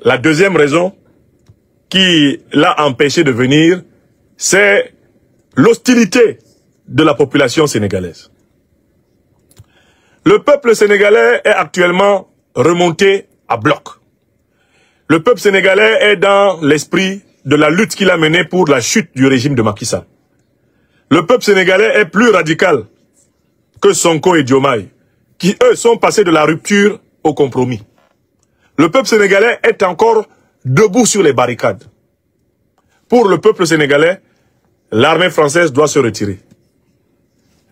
La deuxième raison qui l'a empêché de venir, c'est l'hostilité de la population sénégalaise. Le peuple sénégalais est actuellement remonté à bloc. Le peuple sénégalais est dans l'esprit de la lutte qu'il a menée pour la chute du régime de Macky Sall. Le peuple sénégalais est plus radical que Sonko et Diomaye, qui eux sont passés de la rupture au compromis. Le peuple sénégalais est encore debout sur les barricades. Pour le peuple sénégalais, l'armée française doit se retirer.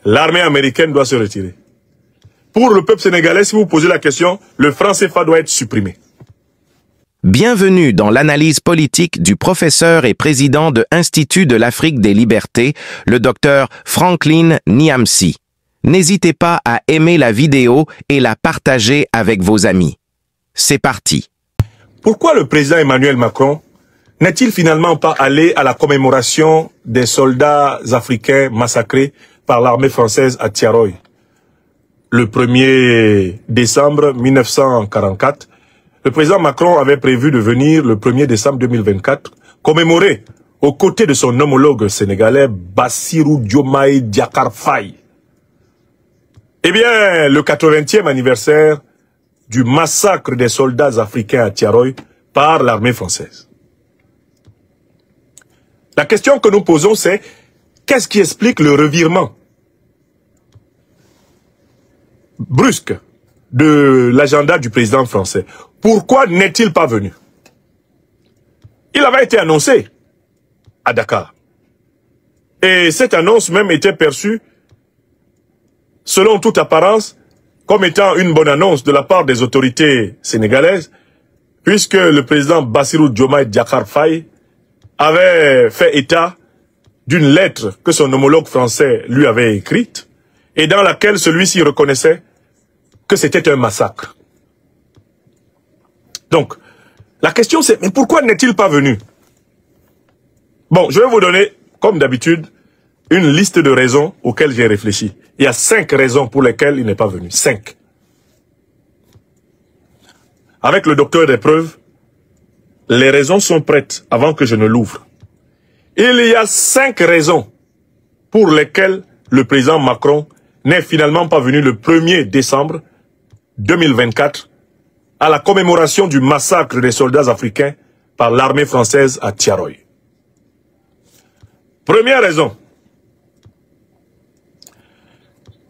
L'armée américaine doit se retirer. Pour le peuple sénégalais, si vous posez la question, le franc CFA doit être supprimé. Bienvenue dans l'analyse politique du professeur et président de l'Institut de l'Afrique des Libertés, le docteur Franklin Nyamsi. N'hésitez pas à aimer la vidéo et la partager avec vos amis. C'est parti. Pourquoi le président Emmanuel Macron n'est-il finalement pas allé à la commémoration des soldats africains massacrés par l'armée française à Thiaroye le 1er décembre 1944? Le président Macron avait prévu de venir le 1er décembre 2024 commémorer aux côtés de son homologue sénégalais Bassirou Diomaye Diakhar Faye. Eh bien, le 80e anniversaire du massacre des soldats africains à Thiaroye par l'armée française. La question que nous posons, c'est qu'est-ce qui explique le revirement brusque de l'agenda du président français? Pourquoi n'est-il pas venu? Il avait été annoncé à Dakar. Et cette annonce même était perçue, selon toute apparence, comme étant une bonne annonce de la part des autorités sénégalaises, puisque le président Bassirou Diomaye Diakhar Faye avait fait état d'une lettre que son homologue français lui avait écrite, et dans laquelle celui-ci reconnaissait que c'était un massacre. Donc, la question c'est, mais pourquoi n'est-il pas venu? Bon, je vais vous donner, comme d'habitude, une liste de raisons auxquelles j'ai réfléchi. Il y a 5 raisons pour lesquelles il n'est pas venu. 5. Avec le docteur des preuves, les raisons sont prêtes avant que je ne l'ouvre. Il y a 5 raisons pour lesquelles le président Macron n'est finalement pas venu le 1er décembre 2024 à la commémoration du massacre des soldats africains par l'armée française à Thiaroye. Première raison.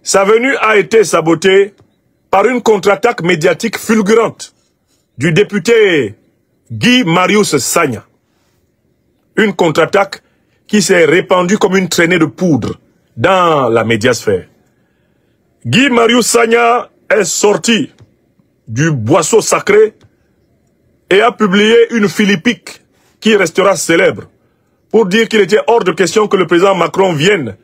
Sa venue a été sabotée par une contre-attaque médiatique fulgurante du député Guy Marius Sagna. Une contre-attaque qui s'est répandue comme une traînée de poudre dans la médiasphère. Guy Marius Sagna est sorti du boisseau sacré et a publié une philippique qui restera célèbre pour dire qu'il était hors de question que le président Macron vienne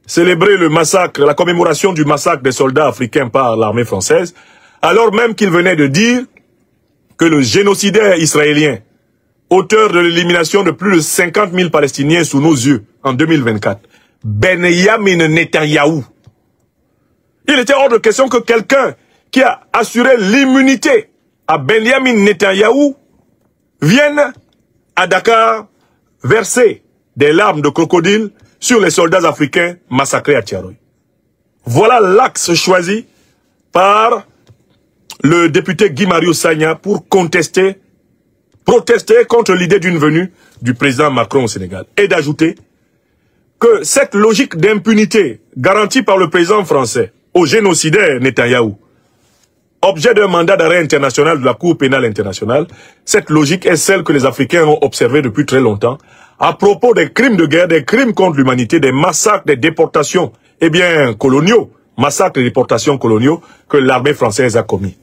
célébrer le massacre, la commémoration du massacre des soldats africains par l'armée française, alors même qu'il venait de dire que le génocidaire israélien, auteur de l'élimination de plus de 50 000 Palestiniens sous nos yeux en 2024, Benyamin Netanyahou, il était hors de question que quelqu'un qui a assuré l'immunité à Benyamin Netanyahou vienne à Dakar verser des larmes de crocodile sur les soldats africains massacrés à Thiaroye. Voilà l'axe choisi par le député Guy Marius Sagna pour protester contre l'idée d'une venue du président Macron au Sénégal. Et d'ajouter que cette logique d'impunité garantie par le président français au génocidaire Netanyahou, objet d'un mandat d'arrêt international de la Cour pénale internationale, cette logique est celle que les Africains ont observée depuis très longtemps à propos des crimes de guerre, des crimes contre l'humanité, des massacres, des déportations, coloniaux, massacres et déportations coloniaux que l'armée française a commis.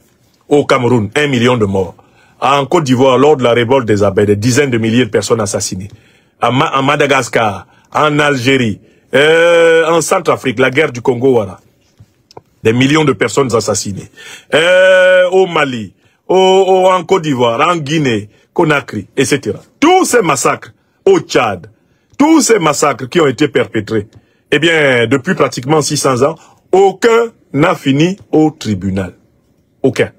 Au Cameroun, 1 million de morts. En Côte d'Ivoire, lors de la révolte des Abbés, des dizaines de milliers de personnes assassinées. En Madagascar, en Algérie, en Centrafrique, la guerre du Congo-Wara. Des millions de personnes assassinées. Au Mali, en Côte d'Ivoire, en Guinée, Conakry, etc. Tous ces massacres au Tchad, tous ces massacres qui ont été perpétrés, eh bien, depuis pratiquement 600 ans, aucun n'a fini au tribunal. Aucun.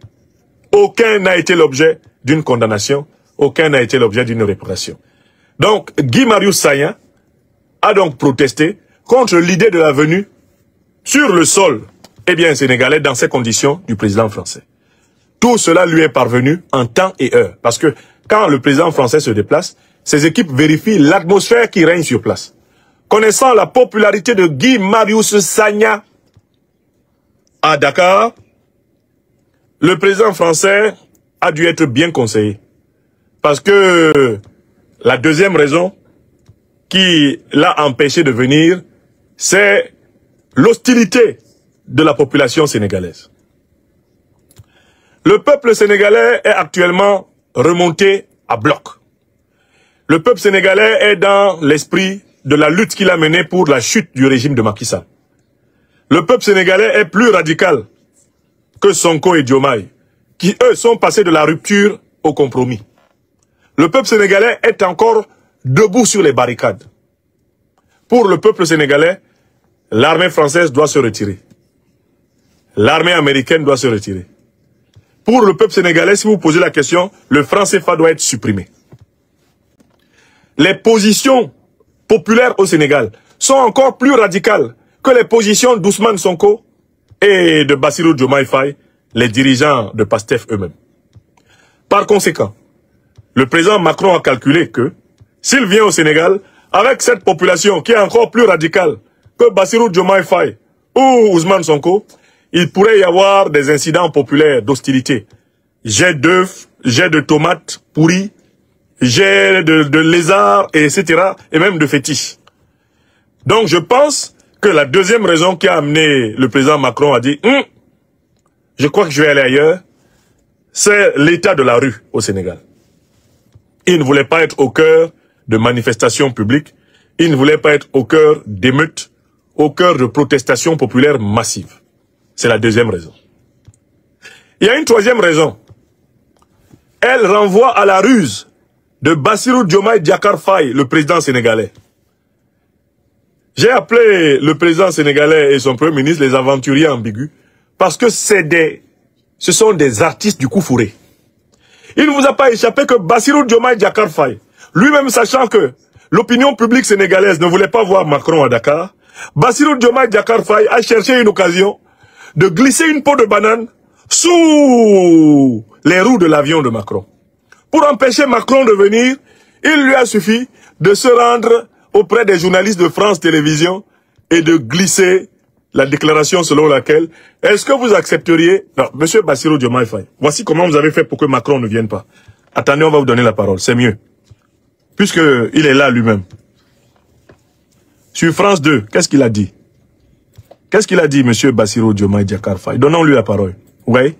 Aucun n'a été l'objet d'une condamnation, aucun n'a été l'objet d'une réparation. Donc, Guy Marius Sagna a donc protesté contre l'idée de la venue sur le sol, sénégalais, dans ces conditions, du président français. Tout cela lui est parvenu en temps et heure. Parce que quand le président français se déplace, ses équipes vérifient l'atmosphère qui règne sur place. Connaissant la popularité de Guy Marius Sagna à Dakar, le président français a dû être bien conseillé. Parce que la deuxième raison qui l'a empêché de venir, c'est l'hostilité de la population sénégalaise. Le peuple sénégalais est actuellement remonté à bloc. Le peuple sénégalais est dans l'esprit de la lutte qu'il a menée pour la chute du régime de Macky Sall. Le peuple sénégalais est plus radical que Sonko et Diomaye, qui eux sont passés de la rupture au compromis. Le peuple sénégalais est encore debout sur les barricades. Pour le peuple sénégalais, l'armée française doit se retirer. L'armée américaine doit se retirer. Pour le peuple sénégalais, si vous posez la question, le franc CFA doit être supprimé. Les positions populaires au Sénégal sont encore plus radicales que les positions d'Ousmane Sonko et de Bassirou Diomaye Faye, les dirigeants de PASTEF eux-mêmes. Par conséquent, le président Macron a calculé que s'il vient au Sénégal, avec cette population qui est encore plus radicale que Bassirou Diomaye Faye ou Ousmane Sonko, il pourrait y avoir des incidents populaires d'hostilité. Jet d'œufs, jet de tomates pourries, jet de lézards, etc. et même de fétiches. Donc je pense que la deuxième raison qui a amené le président Macron à dire « je crois que je vais aller ailleurs », c'est l'état de la rue au Sénégal. Il ne voulait pas être au cœur de manifestations publiques, il ne voulait pas être au cœur d'émeutes, au cœur de protestations populaires massives. C'est la deuxième raison. Il y a une troisième raison. Elle renvoie à la ruse de Bassirou Diomaye Diakhar Faye, le président sénégalais. J'ai appelé le président sénégalais et son premier ministre les aventuriers ambigus parce que ce sont des artistes du coup fourré. Il ne vous a pas échappé que Bassirou Diomaye Diakhar Faye, lui-même sachant que l'opinion publique sénégalaise ne voulait pas voir Macron à Dakar, Bassirou Diomaye Diakhar Faye a cherché une occasion de glisser une peau de banane sous les roues de l'avion de Macron. Pour empêcher Macron de venir, il lui a suffi de se rendre auprès des journalistes de France Télévisions et de glisser la déclaration selon laquelle est-ce que vous accepteriez... Non, monsieur Bassirou Diomaye Faye, voici comment vous avez fait pour que Macron ne vienne pas. Attendez, on va vous donner la parole, c'est mieux. Puisqu'il est là lui-même. Sur France 2, qu'est-ce qu'il a dit? Qu'est-ce qu'il a dit, monsieur Bassirou Diomaye Diakhar Faye? Donnons-lui la parole. Oui.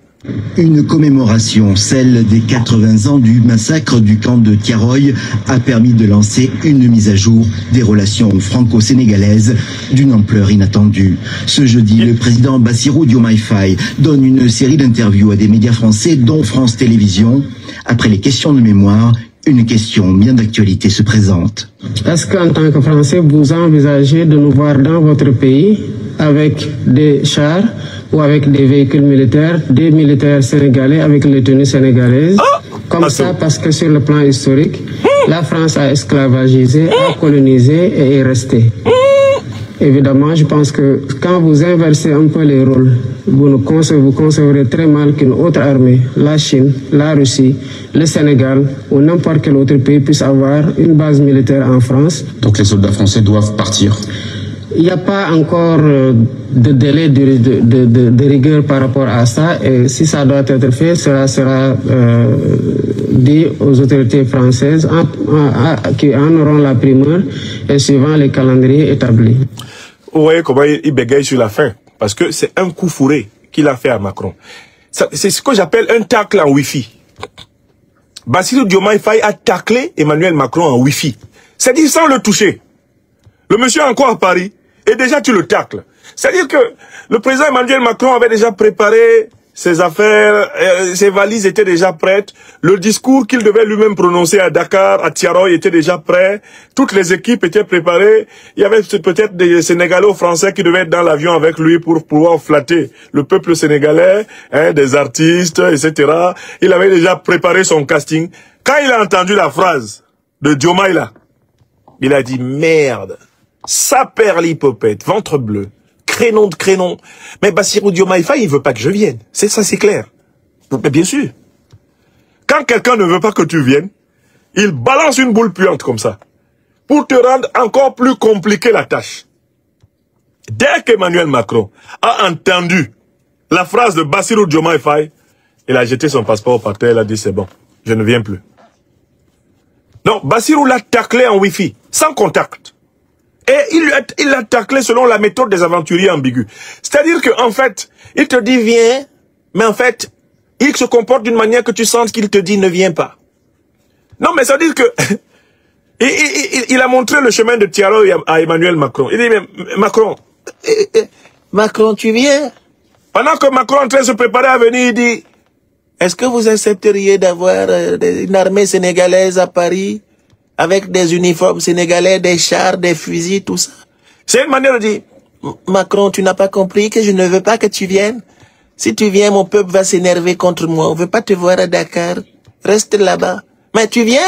Une commémoration, celle des 80 ans du massacre du camp de Tiaroy, a permis de lancer une mise à jour des relations franco-sénégalaises d'une ampleur inattendue. Ce jeudi, le président Bassirou Diomaye Faye donne une série d'interviews à des médias français, dont France Télévisions. Après les questions de mémoire, une question bien d'actualité se présente. Est-ce qu'en tant que Français, vous envisagez de nous voir dans votre pays avec des chars ou avec des véhicules militaires, des militaires sénégalais avec les tenues sénégalaises, comme ça, parce que sur le plan historique, la France a esclavagisé, a colonisé et est restée. Évidemment, je pense que quand vous inversez un peu les rôles, vous concevrez très mal qu'une autre armée, la Chine, la Russie, le Sénégal ou n'importe quel autre pays puisse avoir une base militaire en France. Donc les soldats français doivent partir. Il n'y a pas encore de délai de rigueur par rapport à ça, et si ça doit être fait, cela sera dit aux autorités françaises qui en auront la primeur et suivant les calendriers établis. Vous voyez comment il bégaye sur la fin, parce que c'est un coup fourré qu'il a fait à Macron. C'est ce que j'appelle un tacle en Wi-Fi. Bassirou Diomaye Faye a taclé Emmanuel Macron en Wi-Fi. C'est-à-dire sans le toucher. Le monsieur est encore à Paris, et déjà tu le tacles. C'est-à-dire que le président Emmanuel Macron avait déjà préparé ses affaires, ses valises étaient déjà prêtes. Le discours qu'il devait lui-même prononcer à Dakar, à Tiaroy, était déjà prêt. Toutes les équipes étaient préparées. Il y avait peut-être des Sénégalo-Français qui devaient être dans l'avion avec lui pour pouvoir flatter le peuple sénégalais, hein, des artistes, etc. Il avait déjà préparé son casting. Quand il a entendu la phrase de Diomaye là, il a dit merde, saperlipopette, ventre bleu. Crénon de crénon. Mais Bassirou Diomaye Faye, il veut pas que je vienne. C'est ça, c'est clair. Mais bien sûr. Quand quelqu'un ne veut pas que tu viennes, il balance une boule puante comme ça. Pour te rendre encore plus compliqué la tâche. Dès qu'Emmanuel Macron a entendu la phrase de Bassirou Diomaye Faye, il a jeté son passeport par terre, il a dit c'est bon, je ne viens plus. Donc Bassirou l'a taclé en Wi-Fi, sans contact. Et il l'a taclé selon la méthode des aventuriers ambigus. C'est-à-dire qu'en fait, il te dit viens, mais en fait, il se comporte d'une manière que tu sens qu'il te dit ne viens pas. Non, mais ça veut dire que il a montré le chemin de Tiaroy à Emmanuel Macron. Il dit mais Macron, Macron, tu viens? Pendant que Macron est en train de se préparer à venir, il dit est-ce que vous accepteriez d'avoir une armée sénégalaise à Paris? Avec des uniformes sénégalais, des chars, des fusils, tout ça. C'est une manière de dire, Macron, tu n'as pas compris que je ne veux pas que tu viennes. Si tu viens, mon peuple va s'énerver contre moi. On ne veut pas te voir à Dakar. Reste là-bas. Mais tu viens?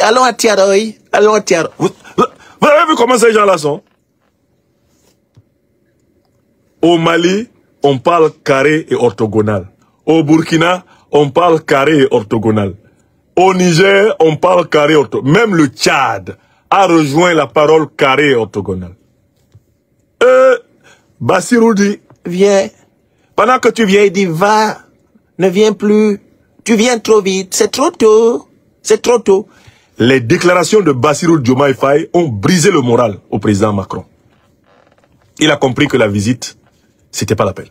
Allons à Tiaroy. Allons à Tiaroy. Vous avez vu comment ces gens-là sont? Au Mali, on parle carré et orthogonal. Au Burkina, on parle carré et orthogonal. Au Niger, on parle carré orthogonal. Même le Tchad a rejoint la parole carré orthogonal. Bassirou dit, viens. Pendant que tu viens, il dit, va, ne viens plus. Tu viens trop vite, c'est trop tôt. C'est trop tôt. Les déclarations de Bassirou Diomaye Faye ont brisé le moral au président Macron. Il a compris que la visite, c'était pas la peine.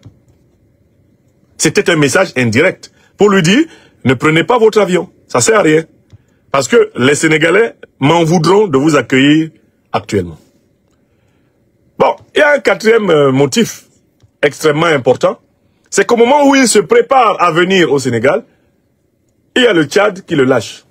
C'était un message indirect pour lui dire, ne prenez pas votre avion. Ça sert à rien. Parce que les Sénégalais m'en voudront de vous accueillir actuellement. Bon, il y a un quatrième motif extrêmement important. C'est qu'au moment où il se prépare à venir au Sénégal, il y a le Tchad qui le lâche.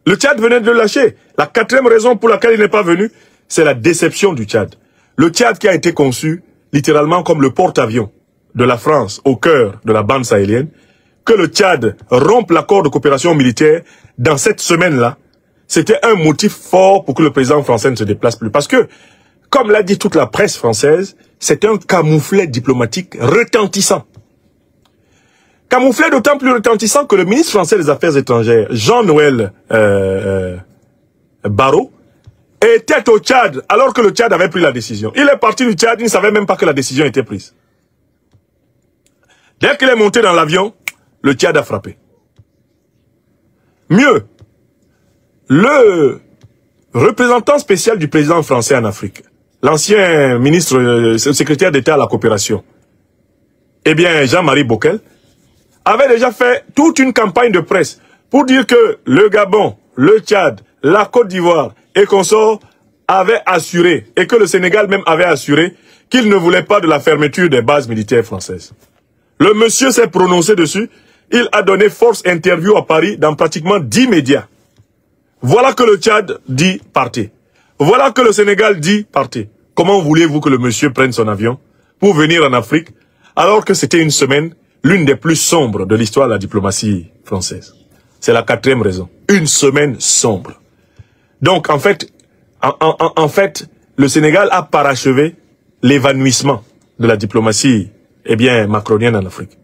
Le Tchad venait de le lâcher. La quatrième raison pour laquelle il n'est pas venu, c'est la déception du Tchad. Le Tchad qui a été conçu littéralement comme le porte-avions de la France au cœur de la bande sahélienne, que le Tchad rompe l'accord de coopération militaire dans cette semaine-là, c'était un motif fort pour que le président français ne se déplace plus. Parce que, comme l'a dit toute la presse française, c'est un camouflet diplomatique retentissant. Camouflet d'autant plus retentissant que le ministre français des Affaires étrangères, Jean-Noël Barrot, était au Tchad alors que le Tchad avait pris la décision. Il est parti du Tchad, il ne savait même pas que la décision était prise. Dès qu'il est monté dans l'avion, le Tchad a frappé. Mieux, le représentant spécial du président français en Afrique, l'ancien ministre, secrétaire d'État à la coopération, eh bien Jean-Marie Bockel, avait déjà fait toute une campagne de presse pour dire que le Gabon, le Tchad, la Côte d'Ivoire et consorts avaient assuré, et que le Sénégal même avait assuré, qu'il ne voulait pas de la fermeture des bases militaires françaises. Le monsieur s'est prononcé dessus. Il a donné force interview à Paris dans pratiquement 10 médias. Voilà que le Tchad dit partez. Voilà que le Sénégal dit partez. Comment voulez-vous que le monsieur prenne son avion pour venir en Afrique alors que c'était une semaine, l'une des plus sombres de l'histoire de la diplomatie française? C'est la quatrième raison. Une semaine sombre. Donc en fait, le Sénégal a parachevé l'évanouissement de la diplomatie macronienne en Afrique.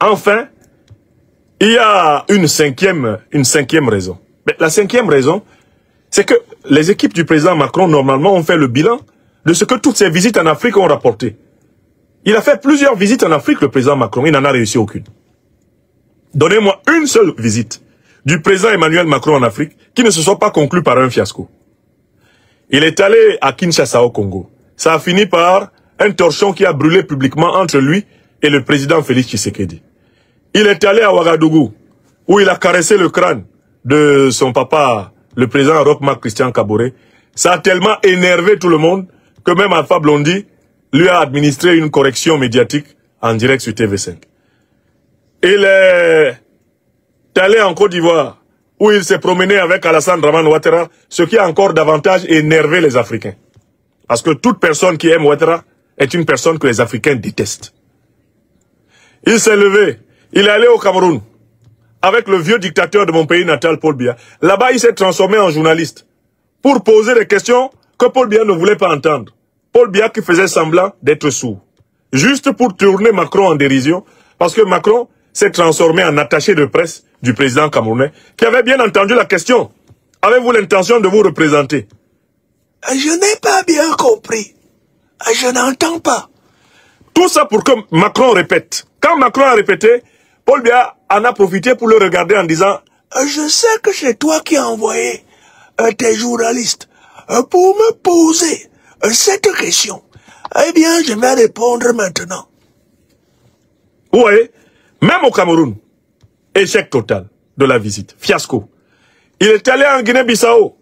Enfin, il y a une cinquième raison. Mais la cinquième raison, c'est que les équipes du président Macron, normalement, ont fait le bilan de ce que toutes ces visites en Afrique ont rapporté. Il a fait plusieurs visites en Afrique, le président Macron, il n'en a réussi aucune. Donnez-moi une seule visite du président Emmanuel Macron en Afrique qui ne se soit pas conclue par un fiasco. Il est allé à Kinshasa au Congo. Ça a fini par un torchon qui a brûlé publiquement entre lui et le président Félix Tshisekedi. Il est allé à Ouagadougou, où il a caressé le crâne de son papa, le président Roch-Marc Christian Kaboré. Ça a tellement énervé tout le monde que même Alpha Blondy lui a administré une correction médiatique en direct sur TV5. Il est allé en Côte d'Ivoire, où il s'est promené avec Alassane Dramane Ouattara, ce qui a encore davantage énervé les Africains. Parce que toute personne qui aime Ouattara est une personne que les Africains détestent. Il s'est levé, il est allé au Cameroun, avec le vieux dictateur de mon pays natal, Paul Biya. Là-bas, il s'est transformé en journaliste, pour poser des questions que Paul Biya ne voulait pas entendre. Paul Biya qui faisait semblant d'être sourd. Juste pour tourner Macron en dérision, parce que Macron s'est transformé en attaché de presse du président camerounais, qui avait bien entendu la question. Avez-vous l'intention de vous représenter? Je n'ai pas bien compris. Je n'entends pas. Tout ça pour que Macron répète. Quand Macron a répété, Paul Biya en a profité pour le regarder en disant « Je sais que c'est toi qui as envoyé tes journalistes pour me poser cette question. Eh bien, je vais répondre maintenant. » Oui, même au Cameroun, échec total de la visite, fiasco. Il est allé en Guinée-Bissau.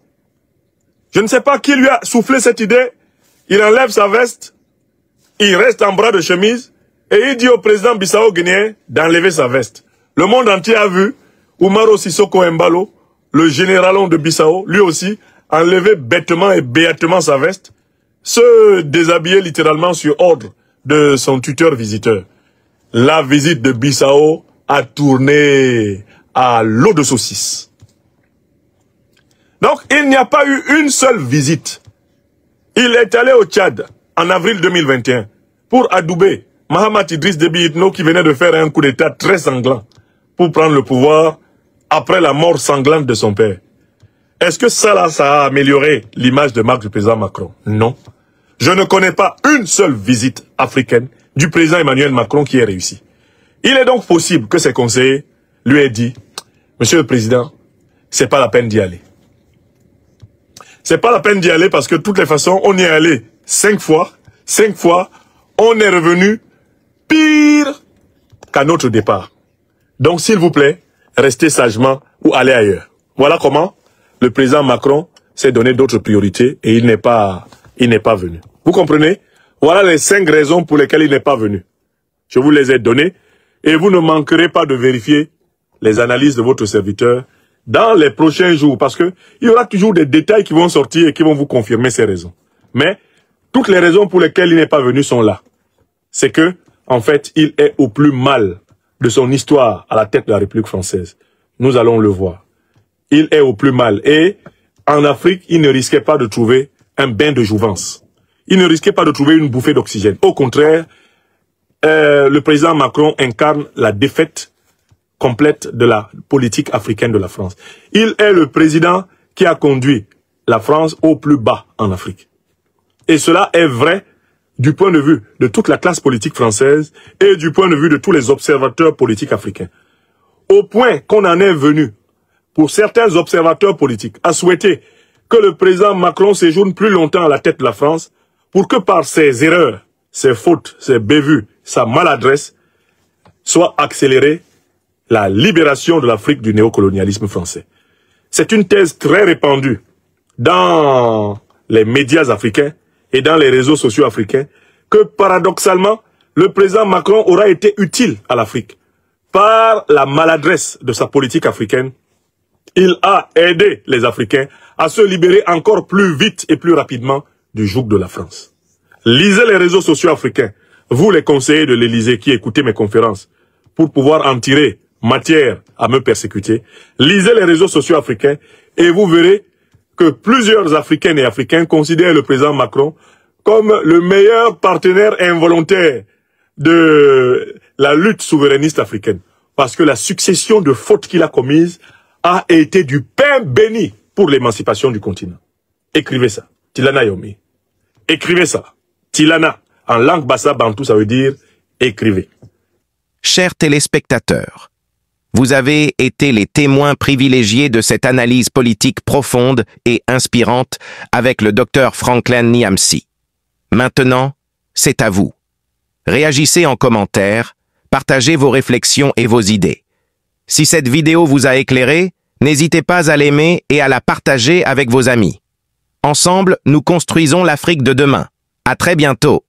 Je ne sais pas qui lui a soufflé cette idée. Il enlève sa veste, il reste en bras de chemise et il dit au président bissau-guinéen d'enlever sa veste. Le monde entier a vu Umaro Sissoko Embalo, le généralon de Bissau, lui aussi, enlever bêtement et béatement sa veste, se déshabiller littéralement sur ordre de son tuteur visiteur. La visite de Bissau a tourné à l'eau de saucisse. Donc, il n'y a pas eu une seule visite. Il est allé au Tchad en avril 2021 pour adouber Mahamat Idriss Déby Itno qui venait de faire un coup d'état très sanglant pour prendre le pouvoir après la mort sanglante de son père. Est-ce que ça a amélioré l'image de marque du président Macron? Non. Je ne connais pas une seule visite africaine du président Emmanuel Macron qui ait réussi. Il est donc possible que ses conseillers lui aient dit « Monsieur le Président, c'est pas la peine d'y aller. » C'est pas la peine d'y aller parce que de toutes les façons, on y est allé 5 fois. 5 fois, on est revenu pire qu'à notre départ. Donc, s'il vous plaît, restez sagement ou allez ailleurs. Voilà comment le président Macron s'est donné d'autres priorités et il n'est pas venu. Vous comprenez? Voilà les 5 raisons pour lesquelles il n'est pas venu. Je vous les ai données et vous ne manquerez pas de vérifier les analyses de votre serviteur dans les prochains jours, parce que il y aura toujours des détails qui vont sortir et qui vont vous confirmer ces raisons. Mais toutes les raisons pour lesquelles il n'est pas venu sont là. C'est que, en fait, il est au plus mal de son histoire à la tête de la République française. Nous allons le voir. Il est au plus mal. Et en Afrique, il ne risquait pas de trouver un bain de jouvence. Il ne risquait pas de trouver une bouffée d'oxygène. Au contraire, le président Macron incarne la défaite complète de la politique africaine de la France. Il est le président qui a conduit la France au plus bas en Afrique. Et cela est vrai du point de vue de toute la classe politique française et du point de vue de tous les observateurs politiques africains. Au point qu'on en est venu, pour certains observateurs politiques, à souhaiter que le président Macron séjourne plus longtemps à la tête de la France pour que par ses erreurs, ses fautes, ses bévues, sa maladresse, soit accélérée la libération de l'Afrique du néocolonialisme français. C'est une thèse très répandue dans les médias africains et dans les réseaux sociaux africains que paradoxalement, le président Macron aura été utile à l'Afrique. Par la maladresse de sa politique africaine, il a aidé les Africains à se libérer encore plus vite et plus rapidement du joug de la France. Lisez les réseaux sociaux africains, vous les conseillers de l'Élysée qui écoutez mes conférences, pour pouvoir en tirer matière à me persécuter. Lisez les réseaux sociaux africains et vous verrez que plusieurs Africaines et Africains considèrent le président Macron comme le meilleur partenaire involontaire de la lutte souverainiste africaine. Parce que la succession de fautes qu'il a commises a été du pain béni pour l'émancipation du continent. Écrivez ça. Tilana Yomi. Écrivez ça. Tilana. En langue bassa bantou, ça veut dire écrivez. Chers téléspectateurs, vous avez été les témoins privilégiés de cette analyse politique profonde et inspirante avec le Dr Franklin Niamsi. Maintenant, c'est à vous. Réagissez en commentaire, partagez vos réflexions et vos idées. Si cette vidéo vous a éclairé, n'hésitez pas à l'aimer et à la partager avec vos amis. Ensemble, nous construisons l'Afrique de demain. À très bientôt.